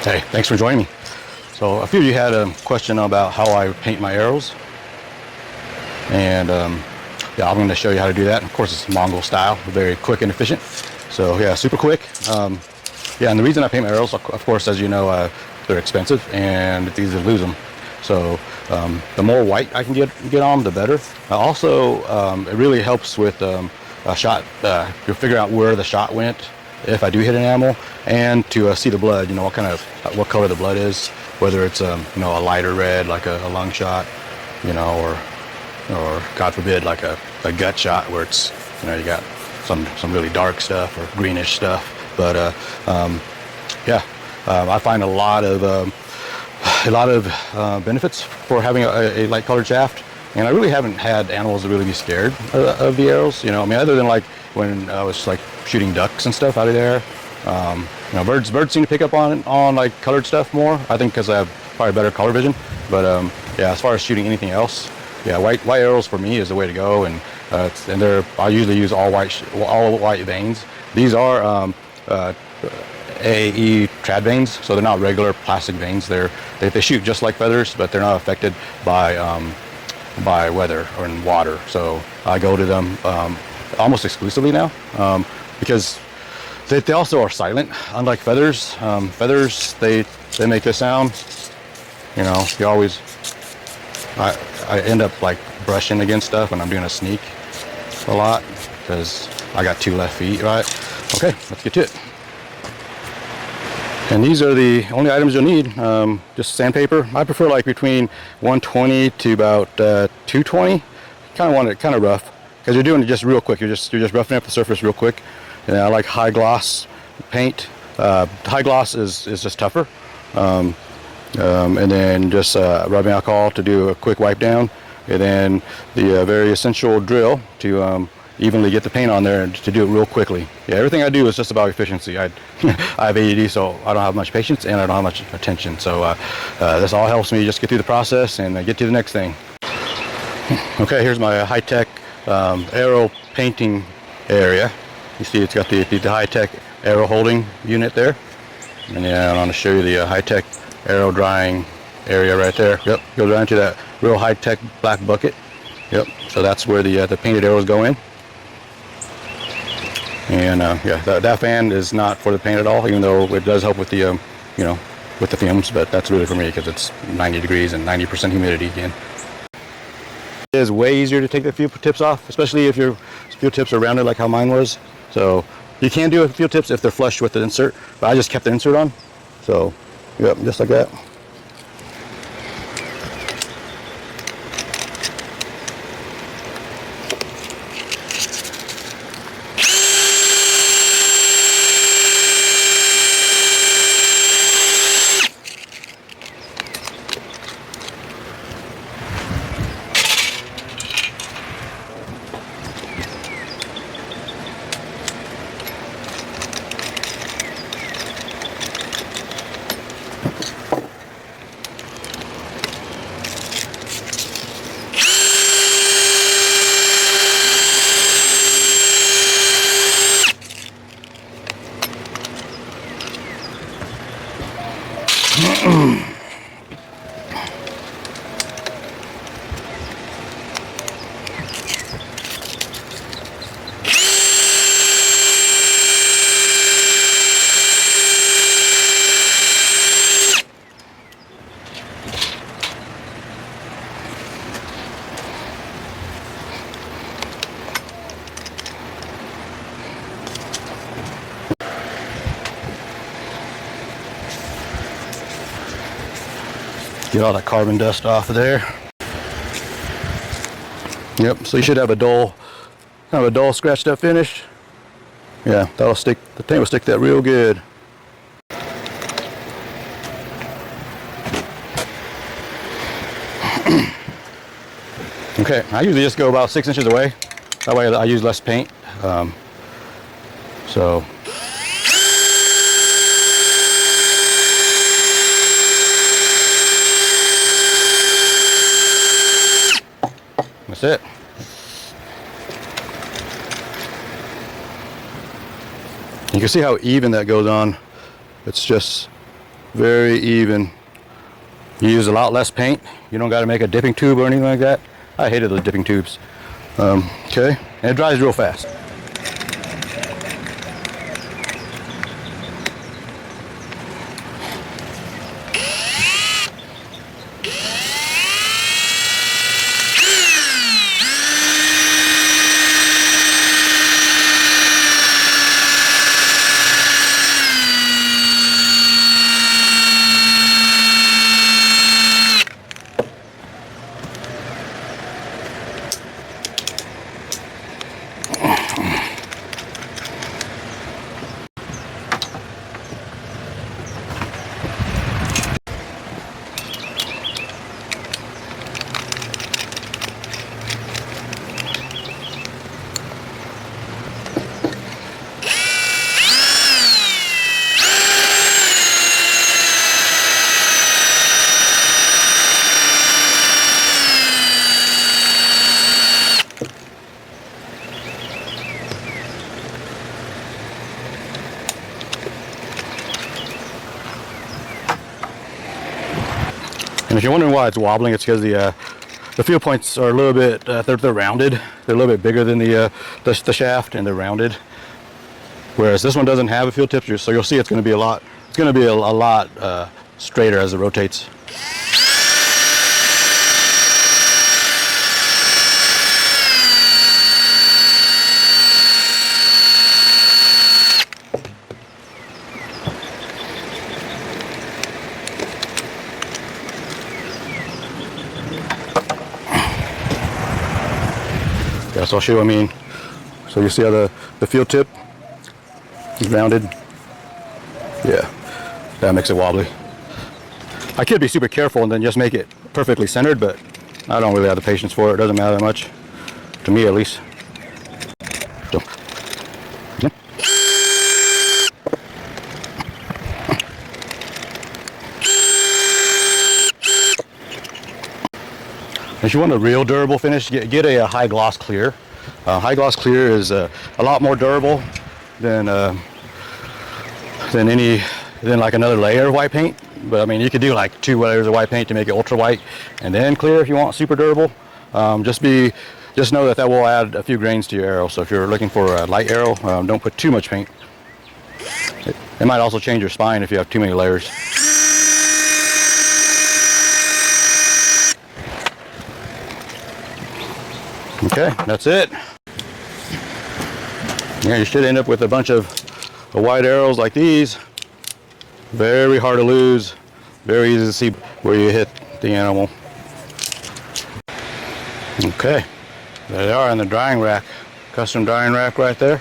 Hey, thanks for joining me. So a few of you had a question about how I paint my arrows, and yeah, I'm going to show you how to do that. Of course, it's Mongol style, very quick and efficient. So yeah, super quick. Yeah, and the reason I paint my arrows, of course, as you know, they're expensive and it's easy to lose them. So the more white I can get on, the better. Also, it really helps with a shot. You'll figure out where the shot went if I do hit an animal, and to see the blood. You know what color the blood is, whether it's a lighter red like a lung shot, or God forbid like a gut shot where it's you got some really dark stuff or greenish stuff. But yeah, I find a lot of benefits for having a light colored shaft, and I really haven't had animals to really be scared of the arrows. I mean, other than like when I was like shooting ducks and stuff out of there. Birds seem to pick up on like colored stuff more. I think because I have probably better color vision. But yeah, as far as shooting anything else, yeah, white arrows for me is the way to go. And I usually use all white vanes. These are AE trad vanes, so they're not regular plastic vanes. They shoot just like feathers, but they're not affected by weather or in water. So I go to them almost exclusively now because they also are silent, unlike feathers. Feathers, they make this sound. I end up like brushing against stuff when I'm doing a sneak a lot because I got 2 left feet, right? Okay, let's get to it. And these are the only items you'll need. Just sandpaper. I prefer like between 120 to about 220. Kind of want it kind of rough because you're doing it just real quick. You're just roughing up the surface real quick. And I like high gloss paint. High gloss is just tougher. And then just rubbing alcohol to do a quick wipe down. And then the very essential drill to evenly get the paint on there and to do it real quickly. Yeah, everything I do is just about efficiency. I have ADD, so I don't have much patience and I don't have much attention. So this all helps me just get through the process and get to the next thing. Okay, here's my high-tech arrow painting area. You see it's got the high-tech arrow holding unit there. And yeah, I want to show you the high-tech arrow drying area right there. Yep, goes right into that real high-tech black bucket. Yep, so that's where the painted arrows go in. And yeah, that fan is not for the paint at all, even though it does help with the with the fumes, but that's really for me because it's 90 degrees and 90% humidity again. It is way easier to take the fuel tips off, especially if your fuel tips are rounded like how mine was. So you can do fuel tips if they're flush with the insert, but I just kept the insert on. So yep, just like that. Get all that carbon dust off of there. Yep, so you should have a dull, kind of a dull scratched up finish. Yeah, that'll stick, the paint will stick that real good. Okay, I usually just go about 6 inches away. That way I use less paint. So that's it. You can see how even that goes on. It's just very even. You use a lot less paint. You don't got to make a dipping tube or anything like that. I hated those dipping tubes. Okay, and it dries real fast. And if you're wondering why it's wobbling, it's because the field points are a little bit they're rounded. They're a little bit bigger than the shaft, and they're rounded. Whereas this one doesn't have a field tip, so you'll see it's going to be a lot. It's going to be a lot straighter as it rotates. Yeah, so I'll show you what I mean. So you see how the field tip is rounded? Yeah, that makes it wobbly. I could be super careful and then just make it perfectly centered, but I don't really have the patience for it. It doesn't matter that much, to me at least. So, yeah. If you want a real durable finish, get a high gloss clear. High gloss clear is a lot more durable than like another layer of white paint. But I mean, you could do like 2 layers of white paint to make it ultra white, and then clear if you want super durable. Just know that will add a few grains to your arrow. So if you're looking for a light arrow, don't put too much paint. It might also change your spine if you have too many layers. Okay, that's it. Yeah, you should end up with a bunch of white arrows like these. Very hard to lose. Very easy to see where you hit the animal. Okay, there they are in the drying rack. Custom drying rack right there.